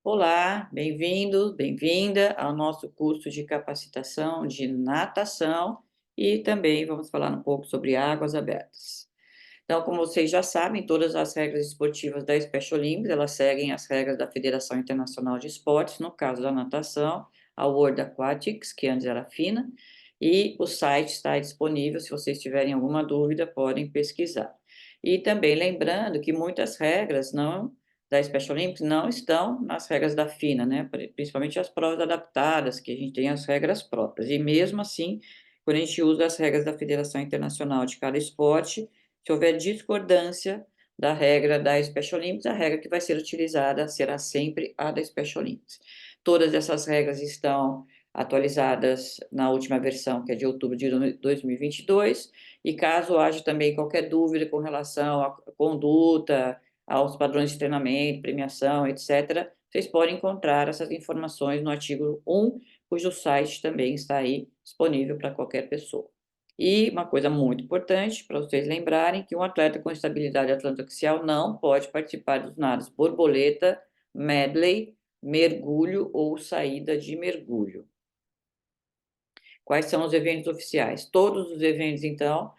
Olá, bem-vindo, bem-vinda ao nosso curso de capacitação de natação e também vamos falar um pouco sobre águas abertas. Então, como vocês já sabem, todas as regras esportivas da Special Olympics, elas seguem as regras da Federação Internacional de Esportes, no caso da natação, a World Aquatics, que antes era a FINA, e o site está disponível, se vocês tiverem alguma dúvida, podem pesquisar. E também lembrando que muitas regras não da Special Olympics não estão nas regras da FINA, né? Principalmente as provas adaptadas, que a gente tem as regras próprias. E mesmo assim, quando a gente usa as regras da Federação Internacional de cada esporte, se houver discordância da regra da Special Olympics, a regra que vai ser utilizada será sempre a da Special Olympics. Todas essas regras estão atualizadas na última versão, que é de outubro de 2022, e caso haja também qualquer dúvida com relação à conduta, aos padrões de treinamento, premiação, etc., vocês podem encontrar essas informações no artigo 1, cujo site também está aí disponível para qualquer pessoa. E uma coisa muito importante para vocês lembrarem que um atleta com estabilidade atlantoaxial não pode participar dos nados borboleta, medley, mergulho ou saída de mergulho. Quais são os eventos oficiais? Todos os eventos, então,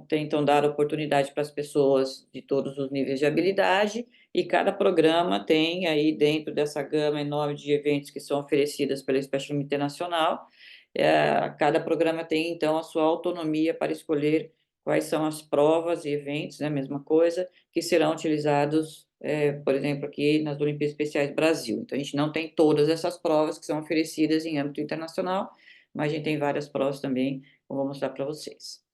tentam dar oportunidade para as pessoas de todos os níveis de habilidade, e cada programa tem aí, dentro dessa gama enorme de eventos que são oferecidas pela Special Internacional, cada programa tem, então, a sua autonomia para escolher quais são as provas e eventos, né, mesma coisa, que serão utilizados, por exemplo, aqui nas Olimpíadas Especiais Brasil. Então, a gente não tem todas essas provas que são oferecidas em âmbito internacional, mas a gente tem várias provas também, que eu vou mostrar para vocês.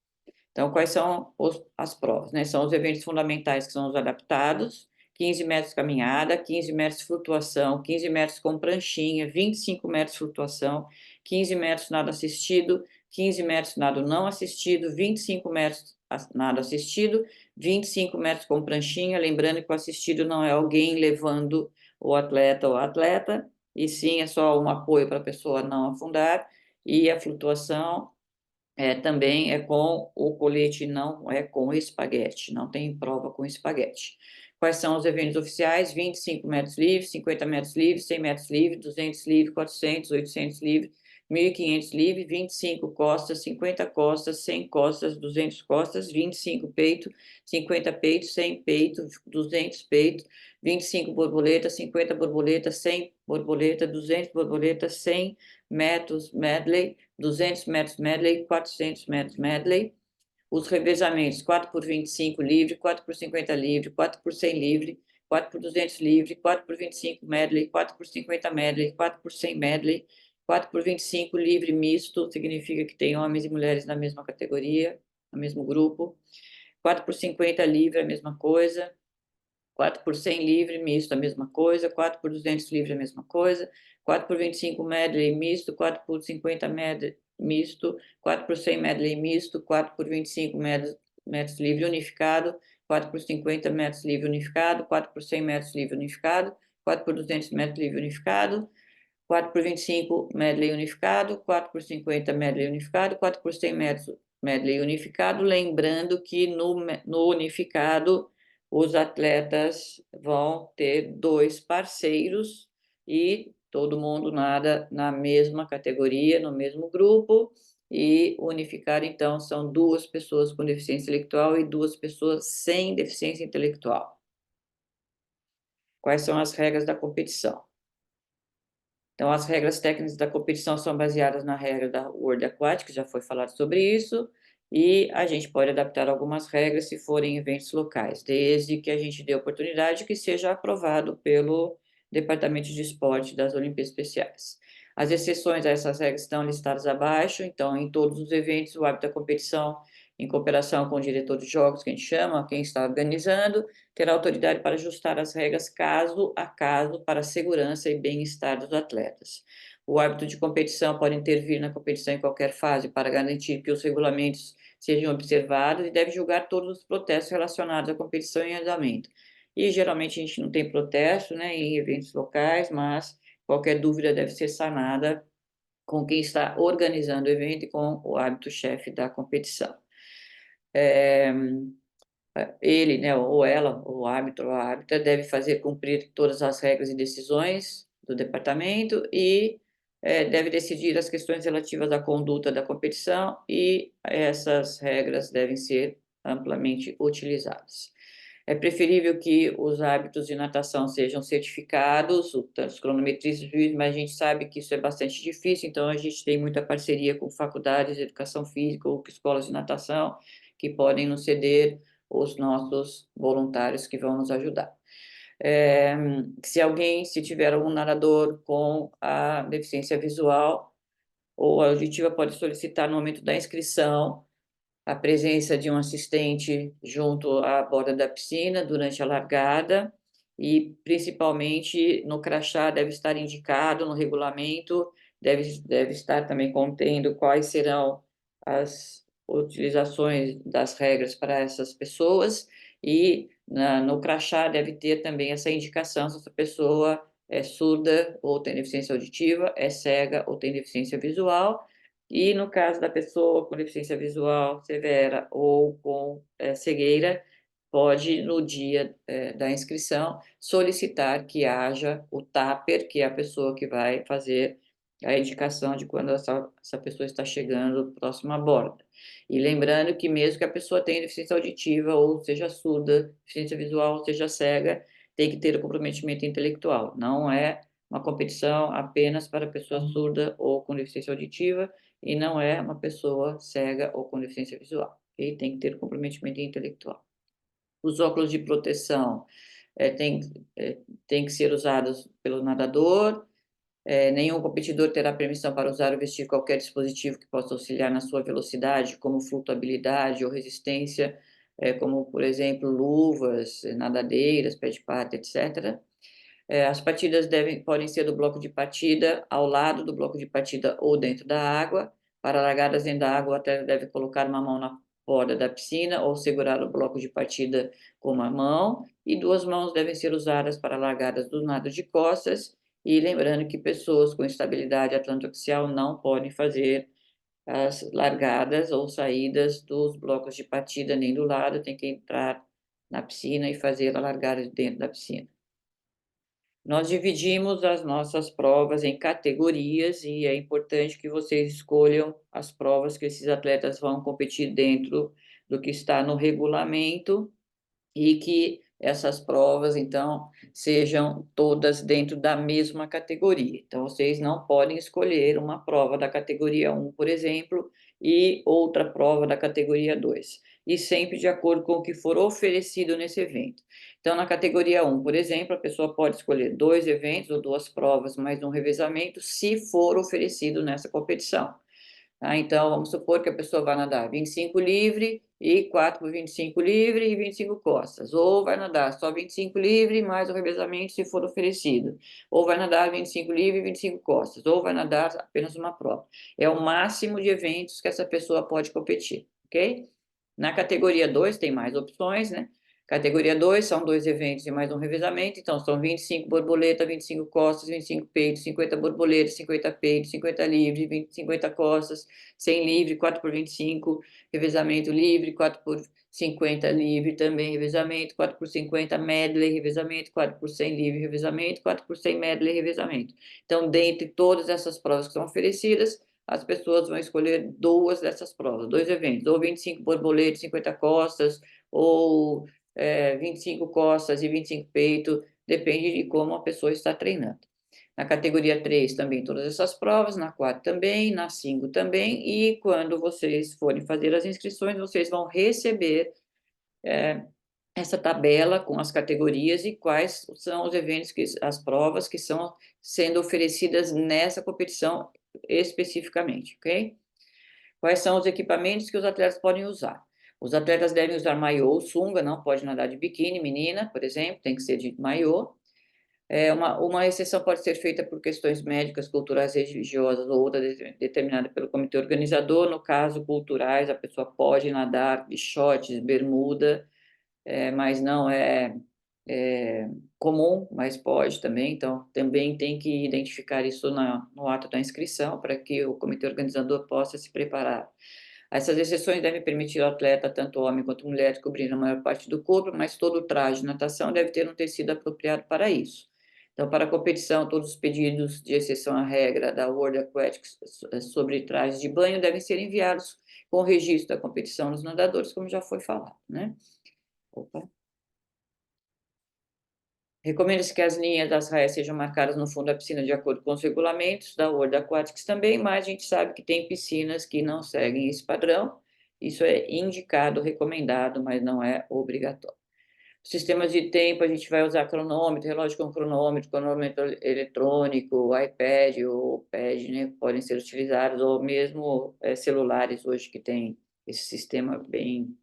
Então, quais são as provas, né? São os eventos fundamentais, que são os adaptados: 15 metros caminhada, 15 metros flutuação, 15 metros com pranchinha, 25 metros flutuação, 15 metros nado assistido, 15 metros nado não assistido, 25 metros nado assistido, 25 metros com pranchinha, lembrando que o assistido não é alguém levando o atleta ou a atleta, e sim é só um apoio para a pessoa não afundar, e a flutuação também é com o colete, não é com espaguete, não tem prova com espaguete. Quais são os eventos oficiais? 25 metros livres, 50 metros livres, 100 metros livres, 200 livres, 400, 800 livres, 1.500 livres, 25 costas, 50 costas, 100 costas, 200 costas, 25 peito, 50 peito, 100 peito, 200 peito, 25 borboleta, 50 borboleta, 100 borboleta, 200 borboleta, 100 metros medley, 200 metros medley, 400 metros medley. Os revezamentos: 4 por 25 livre, 4 por 50 livre, 4 por 100 livre, 4 por 200 livre, 4 por 25 medley, 4 por 50 medley, 4 por 100 medley, 4 por 25 livre misto, significa que tem homens e mulheres na mesma categoria, no mesmo grupo. 4 por 50 livre, a mesma coisa. 4 por 100 livre, misto, a mesma coisa. 4 por 200 livre, a mesma coisa. 4 por 25 medley, misto. 4 por 50 medley, misto. 4 por 100 medley, misto. 4 por 25 metros livre, unificado. 4 por 50 metros livre, unificado. 4 por 100 metros livre, unificado. 4 por 200 metros livre, unificado. 4 por 25 medley unificado. 4 por 50 medley unificado. 4 por 100 metros medley unificado. Lembrando que no unificado os atletas vão ter 2 parceiros e todo mundo nada na mesma categoria, no mesmo grupo, e unificar, então, são 2 pessoas com deficiência intelectual e 2 pessoas sem deficiência intelectual. Quais são as regras da competição? Então, as regras técnicas da competição são baseadas na regra da World Aquatics, já foi falado sobre isso, e a gente pode adaptar algumas regras se forem eventos locais, desde que a gente dê oportunidade que seja aprovado pelo Departamento de Esporte das Olimpíadas Especiais. As exceções a essas regras estão listadas abaixo. Então, em todos os eventos, o árbitro da competição, em cooperação com o diretor de jogos, que a gente chama, quem está organizando, terá autoridade para ajustar as regras caso a caso para a segurança e bem-estar dos atletas. O árbitro de competição pode intervir na competição em qualquer fase para garantir que os regulamentos sejam observados e deve julgar todos os protestos relacionados à competição em andamento. E geralmente a gente não tem protesto, né, em eventos locais, mas qualquer dúvida deve ser sanada com quem está organizando o evento e com o árbitro-chefe da competição. ele, né, ou ela, o árbitro ou a árbitra, deve fazer cumprir todas as regras e decisões do departamento e deve decidir as questões relativas à conduta da competição e essas regras devem ser amplamente utilizadas. É preferível que os árbitros de natação sejam certificados, os cronometristas, juízes, mas a gente sabe que isso é bastante difícil, então a gente tem muita parceria com faculdades de educação física ou escolas de natação que podem nos ceder os nossos voluntários que vão nos ajudar. Se tiver algum nadador com a deficiência visual ou auditiva, pode solicitar no momento da inscrição a presença de um assistente junto à borda da piscina durante a largada e, principalmente, no crachá deve estar indicado no regulamento, deve estar também contendo quais serão as utilizações das regras para essas pessoas e no crachá deve ter também essa indicação se essa pessoa é surda ou tem deficiência auditiva, é cega ou tem deficiência visual, e no caso da pessoa com deficiência visual severa ou com cegueira, pode, no dia da inscrição, solicitar que haja o TAPER, que é a pessoa que vai fazer a indicação de quando essa pessoa está chegando próximo à borda. E lembrando que mesmo que a pessoa tenha deficiência auditiva, ou seja surda, deficiência visual, ou seja cega, tem que ter o comprometimento intelectual. Não é uma competição apenas para pessoa surda ou com deficiência auditiva, e não é uma pessoa cega ou com deficiência visual. E tem que ter comprometimento intelectual. Os óculos de proteção é, tem, é, tem que ser usados pelo nadador. Nenhum competidor terá permissão para usar ou vestir qualquer dispositivo que possa auxiliar na sua velocidade, como flutuabilidade ou resistência, como, por exemplo, luvas, nadadeiras, pé de pato, etc. As partidas podem ser do bloco de partida, ao lado do bloco de partida ou dentro da água. Para largadas dentro da água, o atleta deve colocar uma mão na borda da piscina ou segurar o bloco de partida com uma mão, e duas mãos devem ser usadas para largadas do nado de costas. E lembrando que pessoas com estabilidade atlantoaxial não podem fazer as largadas ou saídas dos blocos de partida nem do lado, tem que entrar na piscina e fazer a largada dentro da piscina. Nós dividimos as nossas provas em categorias e é importante que vocês escolham as provas que esses atletas vão competir dentro do que está no regulamento e que essas provas, então, sejam todas dentro da mesma categoria. Então, vocês não podem escolher uma prova da categoria 1, por exemplo, e outra prova da categoria 2, e sempre de acordo com o que for oferecido nesse evento. Então, na categoria 1, por exemplo, a pessoa pode escolher 2 eventos ou 2 provas mais um revezamento, se for oferecido nessa competição. Então, vamos supor que a pessoa vai nadar 25 livre e 4 por 25 livre e 25 costas. Ou vai nadar só 25 livre mais o revezamento se for oferecido. Ou vai nadar 25 livre e 25 costas. Ou vai nadar apenas uma prova. É o máximo de eventos que essa pessoa pode competir, ok? Na categoria 2 tem mais opções, né? Categoria 2 são 2 eventos e mais um revezamento, então são 25 borboleta, 25 costas, 25 peitos, 50 borboletas, 50 peitos, 50 livre, 50 costas, 100 livre, 4 por 25, revezamento livre, 4 por 50 livre também, revezamento, 4 por 50 medley, revezamento, 4 por 100 livre, revezamento, 4 por 100 medley, revezamento. Então, dentre todas essas provas que são oferecidas, as pessoas vão escolher 2 dessas provas, 2 eventos, ou 25 borboletas, 50 costas, ou 25 costas e 25 peito, depende de como a pessoa está treinando. Na categoria 3 também todas essas provas, na 4 também, na 5 também, e quando vocês forem fazer as inscrições, vocês vão receber essa tabela com as categorias e quais são os eventos, as provas que são sendo oferecidas nessa competição especificamente, ok? Quais são os equipamentos que os atletas podem usar? Os atletas devem usar maiô ou sunga, não pode nadar de biquíni, menina, por exemplo, tem que ser de maiô. Uma exceção pode ser feita por questões médicas, culturais, religiosas ou outra determinada pelo comitê organizador. No caso, culturais, a pessoa pode nadar de shorts, bermuda, mas não é comum, mas pode também. Então, também tem que identificar isso no ato da inscrição para que o comitê organizador possa se preparar Essas exceções devem permitir ao atleta, tanto homem quanto mulher, cobrir a maior parte do corpo, mas todo o traje de natação deve ter um tecido apropriado para isso. Então, para a competição, todos os pedidos de exceção à regra da World Aquatics sobre trajes de banho devem ser enviados com o registro da competição dos nadadores, como já foi falado, né? Opa. Recomenda-se que as linhas das raias sejam marcadas no fundo da piscina de acordo com os regulamentos da World Aquatics também, mas a gente sabe que tem piscinas que não seguem esse padrão. Isso é indicado, recomendado, mas não é obrigatório. Sistemas de tempo, a gente vai usar cronômetro, relógio com cronômetro eletrônico, iPad ou pad, né, podem ser utilizados, ou mesmo celulares hoje que tem esse sistema bem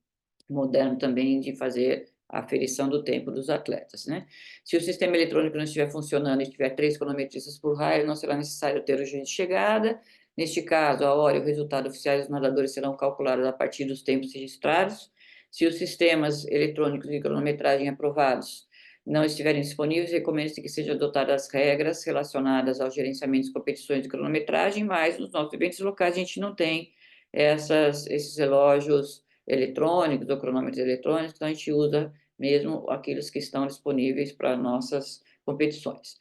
moderno também de fazer a aferição do tempo dos atletas, né? Se o sistema eletrônico não estiver funcionando e tiver 3 cronometristas por raio, não será necessário ter o juiz de chegada. Neste caso, a hora e o resultado oficiais dos nadadores serão calculados a partir dos tempos registrados. Se os sistemas eletrônicos de cronometragem aprovados não estiverem disponíveis, recomenda-se que sejam adotadas regras relacionadas ao gerenciamento de competições de cronometragem, mas nos nossos eventos locais a gente não tem esses relógios eletrônicos ou cronômetros eletrônicos, então a gente usa mesmo aqueles que estão disponíveis para nossas competições.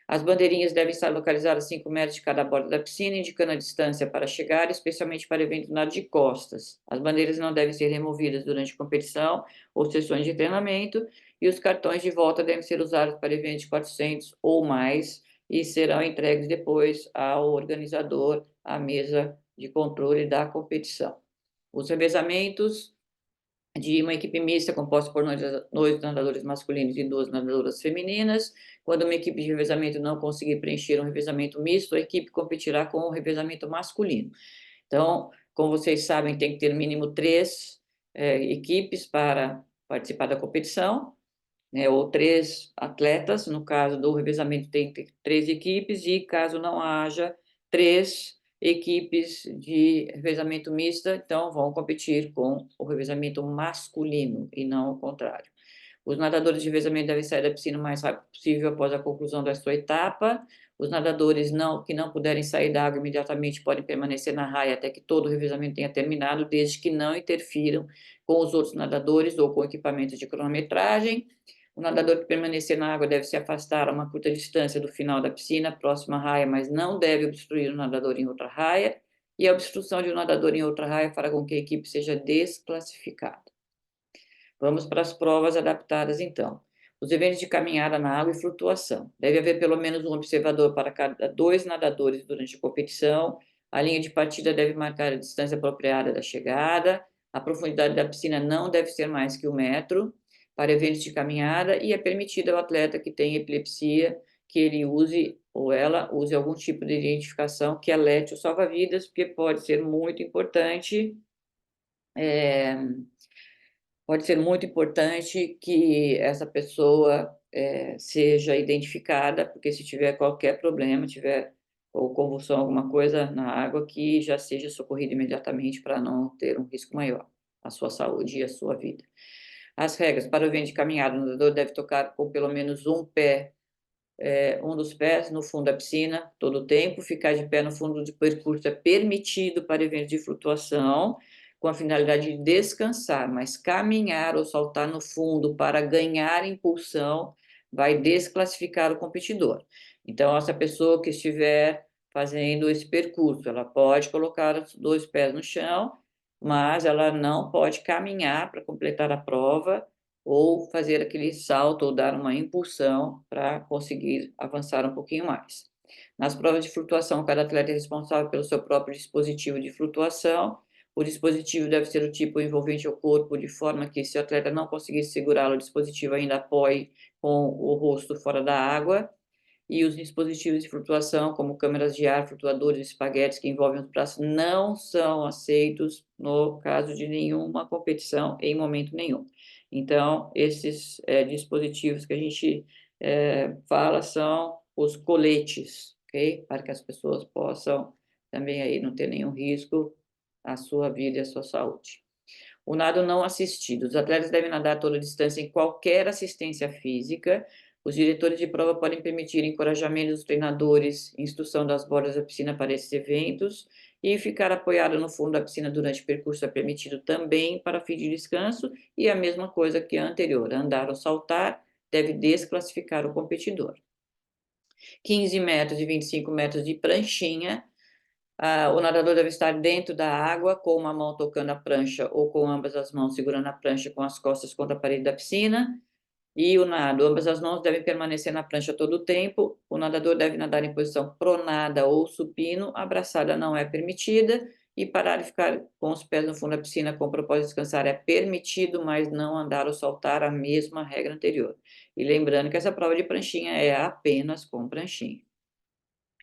As bandeirinhas devem estar localizadas a 5 metros de cada borda da piscina, indicando a distância para chegar, especialmente para eventos nado de costas. As bandeiras não devem ser removidas durante a competição ou sessões de treinamento, e os cartões de volta devem ser usados para eventos de 400 ou mais e serão entregues depois ao organizador, à mesa de controle da competição. Os revezamentos de uma equipe mista composta por dois nadadores masculinos e 2 nadadoras femininas. Quando uma equipe de revezamento não conseguir preencher um revezamento misto, a equipe competirá com o revezamento masculino. Então, como vocês sabem, tem que ter no mínimo 3 equipes para participar da competição, né, ou 3 atletas. No caso do revezamento, tem que ter 3 equipes, e caso não haja 3 equipes de revezamento mista, então vão competir com o revezamento masculino e não o contrário. Os nadadores de revezamento devem sair da piscina o mais rápido possível após a conclusão da sua etapa. Os nadadores que não puderem sair da água imediatamente podem permanecer na raia até que todo o revezamento tenha terminado, desde que não interfiram com os outros nadadores ou com equipamentos de cronometragem. O nadador que permanecer na água deve se afastar a uma curta distância do final da piscina, próxima à raia, mas não deve obstruir o nadador em outra raia. E a obstrução de um nadador em outra raia fará com que a equipe seja desclassificada. Vamos para as provas adaptadas, então. Os eventos de caminhada na água e flutuação. Deve haver pelo menos um observador para cada 2 nadadores durante a competição. A linha de partida deve marcar a distância apropriada da chegada. A profundidade da piscina não deve ser mais que 1 metro para eventos de caminhada, e é permitido ao atleta que tem epilepsia que ele use ou ela use algum tipo de identificação que alerte o salva-vidas, porque pode ser muito importante que essa pessoa seja identificada, porque se tiver qualquer problema, tiver ou convulsão, alguma coisa na água, que já seja socorrido imediatamente para não ter um risco maior à sua saúde e à sua vida. As regras para o evento de caminhada: o nadador deve tocar com pelo menos um dos pés no fundo da piscina todo o tempo. Ficar de pé no fundo do percurso é permitido para eventos de flutuação, com a finalidade de descansar, mas caminhar ou saltar no fundo para ganhar impulsão vai desclassificar o competidor. Então, essa pessoa que estiver fazendo esse percurso, ela pode colocar os 2 pés no chão, mas ela não pode caminhar para completar a prova ou fazer aquele salto ou dar uma impulsão para conseguir avançar um pouquinho mais. Nas provas de flutuação, cada atleta é responsável pelo seu próprio dispositivo de flutuação. O dispositivo deve ser o tipo envolvente ao corpo, de forma que, se o atleta não conseguir segurá-lo, o dispositivo ainda apoie com o rosto fora da água. E os dispositivos de flutuação, como câmeras de ar, flutuadores, espaguetes que envolvem os braços, não são aceitos no caso de nenhuma competição, em momento nenhum. Então, esses dispositivos que a gente fala são os coletes, ok? Para que as pessoas possam também aí não ter nenhum risco à sua vida e à sua saúde. O nado não assistido. Os atletas devem nadar a toda distância em qualquer assistência física. Os diretores de prova podem permitir encorajamento dos treinadores, instrução das bordas da piscina para esses eventos, e ficar apoiado no fundo da piscina durante o percurso é permitido também para fim de descanso, e a mesma coisa que a anterior, andar ou saltar deve desclassificar o competidor. 15 metros e 25 metros de pranchinha, o nadador deve estar dentro da água, com uma mão tocando a prancha ou com ambas as mãos segurando a prancha com as costas contra a parede da piscina. E o nado, ambas as mãos devem permanecer na prancha todo o tempo. O nadador deve nadar em posição pronada ou supino, abraçada não é permitida. E parar de ficar com os pés no fundo da piscina com o propósito de descansar é permitido, mas não andar ou saltar, a mesma regra anterior. E lembrando que essa prova de pranchinha é apenas com pranchinha.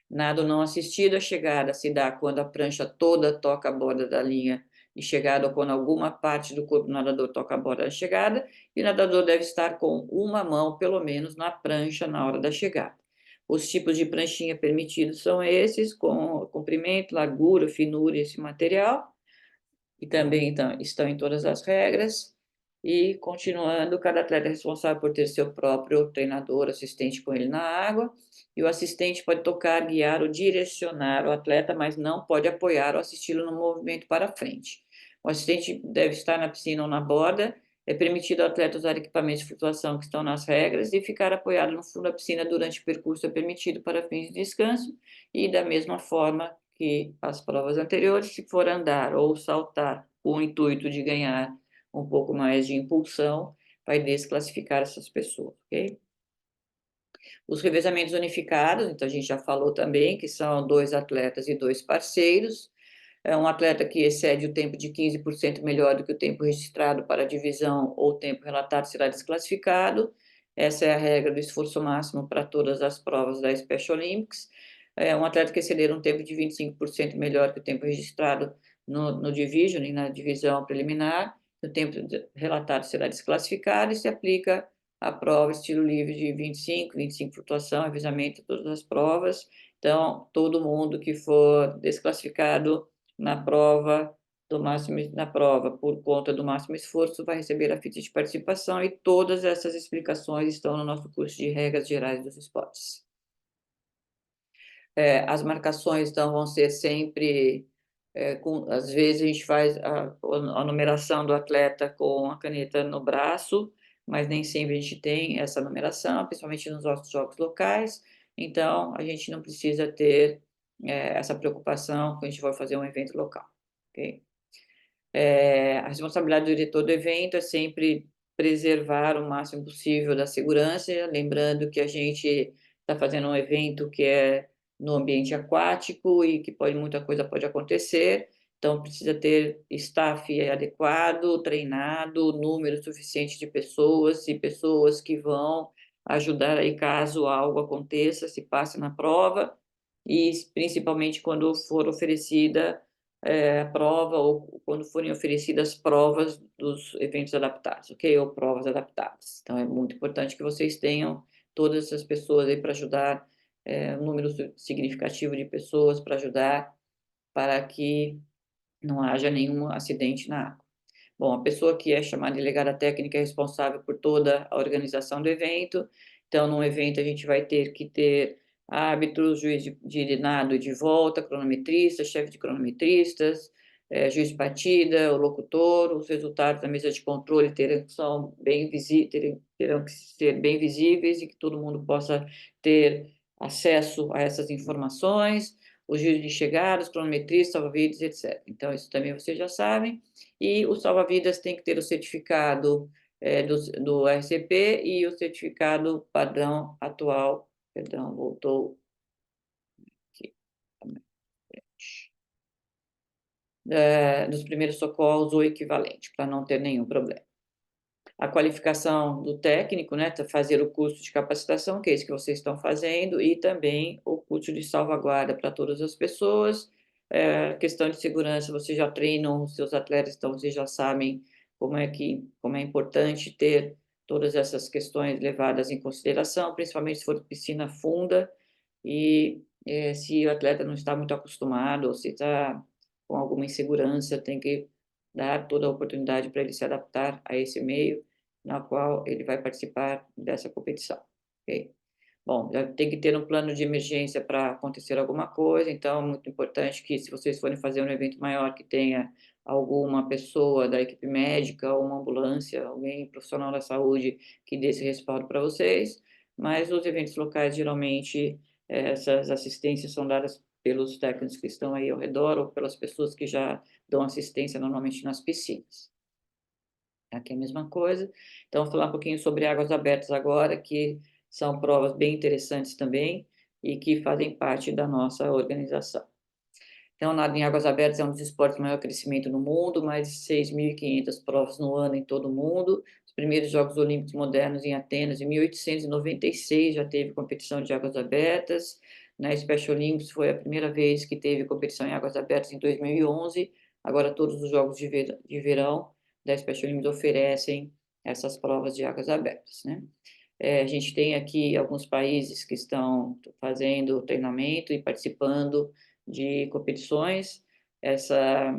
Nado não assistido, a chegada se dá quando a prancha toda toca a borda da linha de chegada ou quando alguma parte do corpo do nadador toca a borda da chegada, e o nadador deve estar com uma mão, pelo menos, na prancha na hora da chegada. Os tipos de pranchinha permitidos são esses, com comprimento, largura, finura e esse material, e também estão em todas as regras. E, continuando, cada atleta é responsável por ter seu próprio treinador, assistente com ele na água, e o assistente pode tocar, guiar ou direcionar o atleta, mas não pode apoiar ou assisti-lo no movimento para frente. O assistente deve estar na piscina ou na borda, é permitido ao atleta usar equipamentos de flutuação que estão nas regras e ficar apoiado no fundo da piscina durante o percurso é permitido para fins de descanso, e da mesma forma que as provas anteriores, se for andar ou saltar com o intuito de ganhar um pouco mais de impulsão, vai desclassificar essas pessoas, ok? Os revezamentos unificados, então a gente já falou também, que são 2 atletas e 2 parceiros. É um atleta que excede o tempo de 15% melhor do que o tempo registrado para a divisão ou tempo relatado será desclassificado. Essa é a regra do esforço máximo para todas as provas da Special Olympics. É um atleta que exceder um tempo de 25% melhor que o tempo registrado no division e na divisão preliminar, o tempo relatado será desclassificado e se aplica a prova estilo livre de 25 flutuação, revezamento, todas as provas. Então, todo mundo que for desclassificado na prova na prova por conta do máximo esforço vai receber a fita de participação, e todas essas explicações estão no nosso curso de regras gerais dos esportes. As marcações, então, vão ser sempre, às vezes a gente faz a numeração do atleta com a caneta no braço, mas nem sempre a gente tem essa numeração, principalmente nos nossos jogos locais, então a gente não precisa ter essa preocupação quando a gente for fazer um evento local, ok? A responsabilidade do diretor do evento é sempre preservar o máximo possível da segurança, lembrando que a gente está fazendo um evento que é no ambiente aquático e que muita coisa pode acontecer, então precisa ter staff adequado, treinado, número suficiente de pessoas e pessoas que vão ajudar aí caso algo aconteça, se passe na prova, e principalmente quando for oferecida a prova ou quando forem oferecidas provas dos eventos adaptados, ok? Ou provas adaptadas. Então, é muito importante que vocês tenham todas essas pessoas aí para ajudar, um número significativo de pessoas para ajudar, para que não haja nenhum acidente na água. Bom, a pessoa que é chamada de delegada técnica é responsável por toda a organização do evento. Então, num evento, a gente vai ter que ter árbitros, juiz de nado e de volta, cronometrista, chefe de cronometristas, juiz de partida, o locutor. Os resultados da mesa de controle terão que ser bem visíveis e que todo mundo possa ter acesso a essas informações. Os juízes de chegada, os cronometristas, salva-vidas, etc. Então, isso também vocês já sabem. E o salva-vidas tem que ter o certificado do RCP e o certificado padrão atual. Perdão, voltou aqui. Dos primeiros socorros ou equivalente, para não ter nenhum problema. A qualificação do técnico, né, fazer o curso de capacitação, que é isso que vocês estão fazendo, e também o curso de salvaguarda para todas as pessoas. Questão de segurança, vocês já treinam os seus atletas, então vocês já sabem como é importante ter todas essas questões levadas em consideração, principalmente se for piscina funda, e se o atleta não está muito acostumado, ou se está com alguma insegurança, tem que dar toda a oportunidade para ele se adaptar a esse meio na qual ele vai participar dessa competição, ok? Bom, já tem que ter um plano de emergência para acontecer alguma coisa, então é muito importante que, se vocês forem fazer um evento maior, que tenha alguma pessoa da equipe médica ou uma ambulância, alguém profissional da saúde que dê esse respaldo para vocês, mas nos eventos locais, geralmente, essas assistências são dadas pelos técnicos que estão aí ao redor ou pelas pessoas que já dão assistência normalmente nas piscinas. Aqui é a mesma coisa. Então, vou falar um pouquinho sobre águas abertas agora, que são provas bem interessantes também e que fazem parte da nossa organização. Então, nado em águas abertas é um dos esportes de maior crescimento no mundo, mais de 6.500 provas no ano em todo o mundo. Os primeiros Jogos Olímpicos modernos em Atenas, em 1896, já teve competição de águas abertas. Na Special Olympics foi a primeira vez que teve competição em águas abertas, em 2011. Agora, todos os Jogos de verão da Special Olympics oferecem essas provas de águas abertas, né? A gente tem aqui alguns países que estão fazendo treinamento e participando de competições. Essa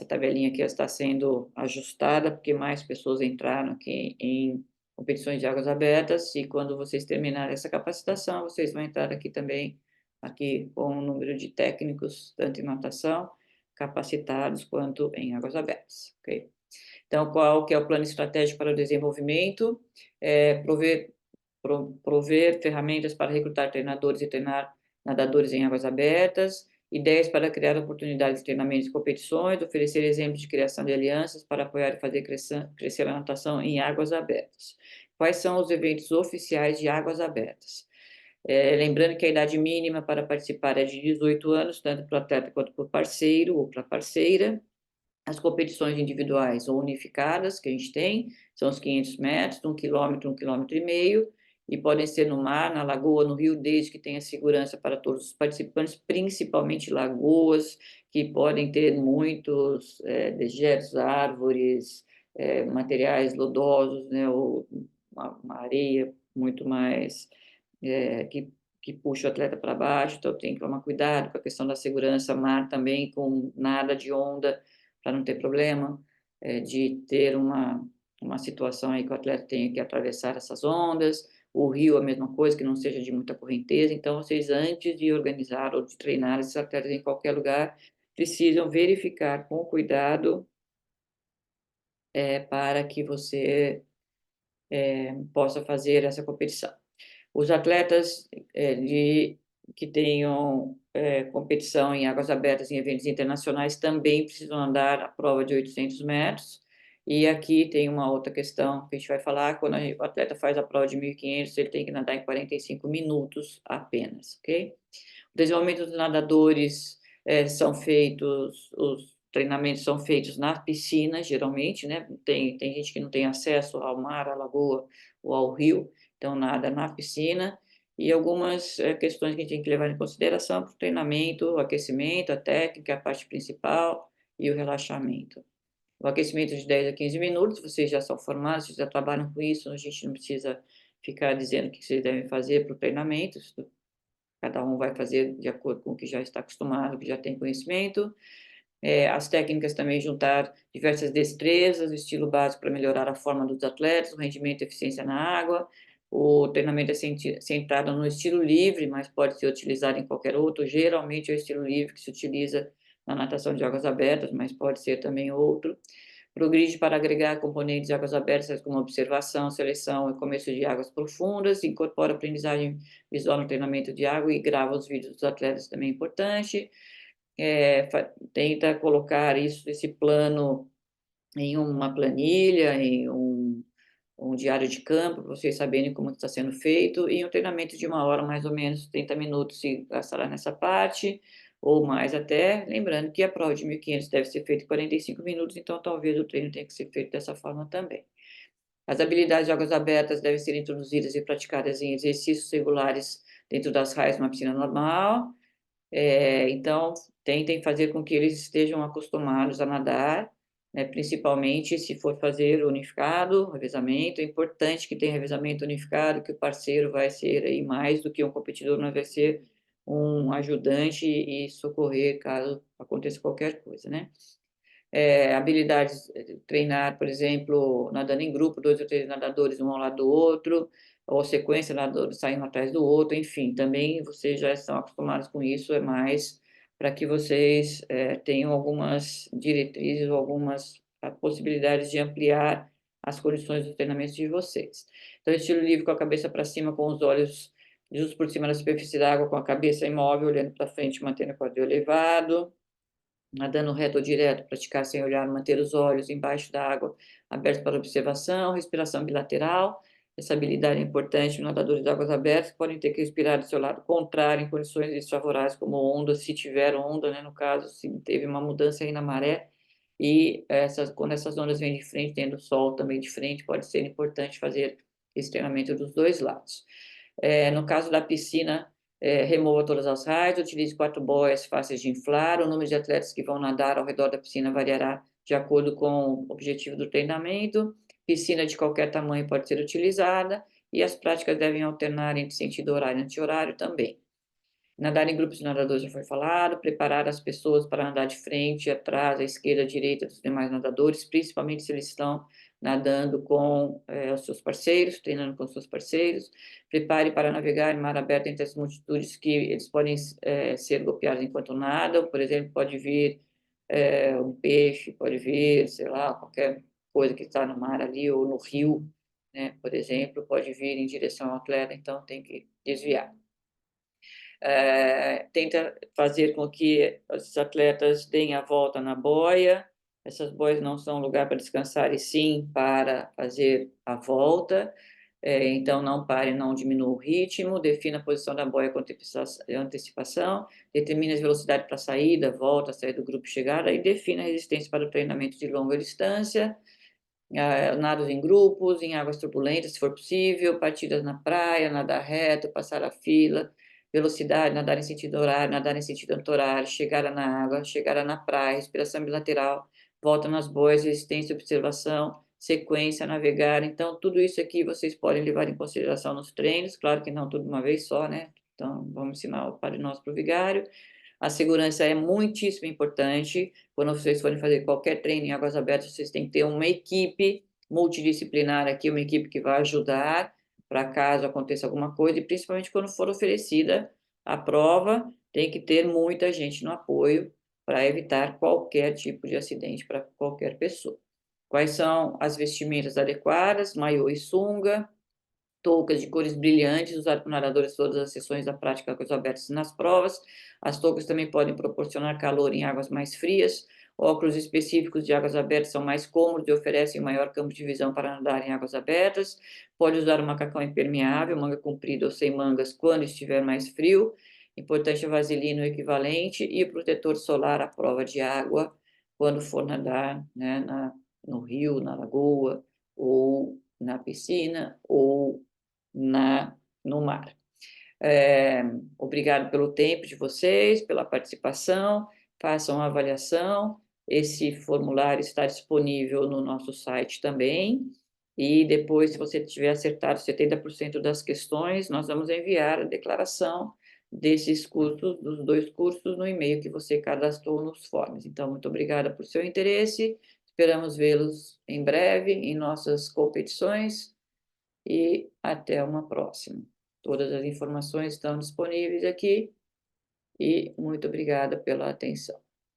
tabelinha aqui está sendo ajustada, porque mais pessoas entraram aqui em competições de águas abertas, e quando vocês terminarem essa capacitação, vocês vão entrar aqui também, aqui com o número de técnicos, tanto em natação, capacitados, quanto em águas abertas, ok? Então, qual que é o plano estratégico para o desenvolvimento? Prover ferramentas para recrutar treinadores e treinar nadadores em águas abertas, ideias para criar oportunidades de treinamentos e competições, oferecer exemplos de criação de alianças para apoiar e fazer crescer a natação em águas abertas. Quais são os eventos oficiais de águas abertas? Lembrando que a idade mínima para participar é de 18 anos, tanto para o atleta quanto para o parceiro ou para a parceira. As competições individuais ou unificadas que a gente tem, são os 500 metros, 1 quilômetro e meio, e podem ser no mar, na lagoa, no rio, desde que tenha segurança para todos os participantes, principalmente lagoas, que podem ter muitos dejetos, árvores, materiais lodosos, né, ou uma areia muito mais que puxa o atleta para baixo, então tem que tomar cuidado com a questão da segurança, mar também, com nada de onda, para não ter problema, de ter uma situação aí que o atleta tenha que atravessar essas ondas, o rio a mesma coisa, que não seja de muita correnteza. Então, vocês, antes de organizar ou de treinar esses atletas em qualquer lugar, precisam verificar com cuidado, para que você possa fazer essa competição. Os atletas que tenham competição em águas abertas em eventos internacionais também precisam andar a prova de 800 metros. E aqui tem uma outra questão que a gente vai falar: quando o atleta faz a prova de 1.500, ele tem que nadar em 45 minutos apenas, ok? O desenvolvimento dos nadadores são feitos, os treinamentos são feitos na piscina, geralmente, né? Tem gente que não tem acesso ao mar, à lagoa ou ao rio, então nada na piscina. E algumas questões que a gente tem que levar em consideração para o treinamento: o aquecimento, a técnica, a parte principal e o relaxamento. O aquecimento de 10 a 15 minutos, vocês já são formados, vocês já trabalham com isso, a gente não precisa ficar dizendo o que vocês devem fazer para o treinamento. Cada um vai fazer de acordo com o que já está acostumado, que já tem conhecimento. As técnicas também: juntar diversas destrezas, o estilo básico para melhorar a forma dos atletas, o rendimento e eficiência na água. O treinamento é centrado no estilo livre, mas pode ser utilizado em qualquer outro. Geralmente é o estilo livre que se utiliza na natação de águas abertas, mas pode ser também outro. Progride para agregar componentes de águas abertas, como observação, seleção e começo de águas profundas. Incorpora aprendizagem visual no treinamento de água e grava os vídeos dos atletas, também é importante. Tenta colocar esse plano em uma planilha, em um diário de campo, para vocês saberem como está sendo feito, e um treinamento de 1 hora, mais ou menos, 30 minutos se gastará nessa parte, ou mais até. Lembrando que a prova de 1.500 deve ser feita em 45 minutos, então talvez o treino tenha que ser feito dessa forma também. As habilidades de águas abertas devem ser introduzidas e praticadas em exercícios regulares dentro das raias de uma piscina normal. Então, tentem fazer com que eles estejam acostumados a nadar, né, principalmente se for fazer unificado, revezamento. É importante que tenha revezamento unificado, que o parceiro vai ser aí mais do que um competidor, mas vai ser um ajudante e socorrer caso aconteça qualquer coisa, né? Habilidades: treinar, por exemplo, nadando em grupo, 2 ou 3 nadadores, um ao lado do outro, ou sequência nadadores saindo atrás do outro, enfim, também vocês já estão acostumados com isso, é mais para que vocês tenham algumas diretrizes ou algumas possibilidades de ampliar as condições dos treinamentos de vocês. Então, estilo livre com a cabeça para cima, com os olhos justos por cima da superfície da água, com a cabeça imóvel, olhando para frente, mantendo o quadril elevado. Nadando reto ou direto, praticar sem olhar, manter os olhos embaixo da água, abertos para observação, respiração bilateral. Essa habilidade é importante. Nadadores de águas abertas podem ter que respirar do seu lado contrário em condições desfavoráveis, como onda, se tiver onda, né, no caso, se teve uma mudança aí na maré. E quando essas ondas vêm de frente, tendo sol também de frente, pode ser importante fazer esse treinamento dos dois lados. No caso da piscina, remova todas as raias, utilize 4 boias fáceis de inflar, o número de atletas que vão nadar ao redor da piscina variará de acordo com o objetivo do treinamento, piscina de qualquer tamanho pode ser utilizada, e as práticas devem alternar entre sentido horário e anti-horário também. Nadar em grupos de nadadores já foi falado, preparar as pessoas para nadar de frente, atrás, à esquerda, à direita dos demais nadadores, principalmente se eles estão nadando com os seus parceiros, treinando com os seus parceiros. Prepare para navegar em mar aberto entre as multitudes que eles podem ser golpeados enquanto nadam. Por exemplo, pode vir um peixe, pode vir, sei lá, qualquer coisa que está no mar ali, ou no rio, né, por exemplo, pode vir em direção ao atleta, então tem que desviar. Tenta fazer com que os atletas deem a volta na boia. Essas boias não são lugar para descansar, e sim para fazer a volta. Então, não pare, não diminua o ritmo, defina a posição da boia com antecipação, determine as velocidades para saída, volta, sair do grupo e chegada, e defina a resistência para o treinamento de longa distância. Nados em grupos, em águas turbulentas, se for possível, partidas na praia, nadar reto, passar a fila, velocidade, nadar em sentido horário, nadar em sentido anti-horário, chegada na água, chegada na praia, respiração bilateral, volta nas boias, resistência, observação, sequência, navegar. Então, tudo isso aqui vocês podem levar em consideração nos treinos, claro que não tudo de uma vez só, né? Então, vamos ensinar o Padre Nosso para o vigário. A segurança é muitíssimo importante. Quando vocês forem fazer qualquer treino em águas abertas, vocês têm que ter uma equipe multidisciplinar aqui, uma equipe que vai ajudar para caso aconteça alguma coisa, e principalmente quando for oferecida a prova, tem que ter muita gente no apoio para evitar qualquer tipo de acidente para qualquer pessoa. Quais são as vestimentas adequadas? Maiô e sunga, toucas de cores brilhantes, usadas por nadadores todas as sessões da prática com os abertos nas provas. As toucas também podem proporcionar calor em águas mais frias. Óculos específicos de águas abertas são mais cômodos e oferecem maior campo de visão para nadar em águas abertas. Pode usar um macacão impermeável, manga comprida ou sem mangas, quando estiver mais frio. Importante a vaselina equivalente e o protetor solar à prova de água, quando for nadar, né, no rio, na lagoa, ou na piscina, ou no mar. Obrigado pelo tempo de vocês, pela participação, façam a avaliação. Esse formulário está disponível no nosso site também. E depois, se você tiver acertado 70% das questões, nós vamos enviar a declaração desses cursos, dos 2 cursos, no e-mail que você cadastrou nos forms. Então, muito obrigada por seu interesse. Esperamos vê-los em breve em nossas competições e até uma próxima. Todas as informações estão disponíveis aqui, e muito obrigada pela atenção.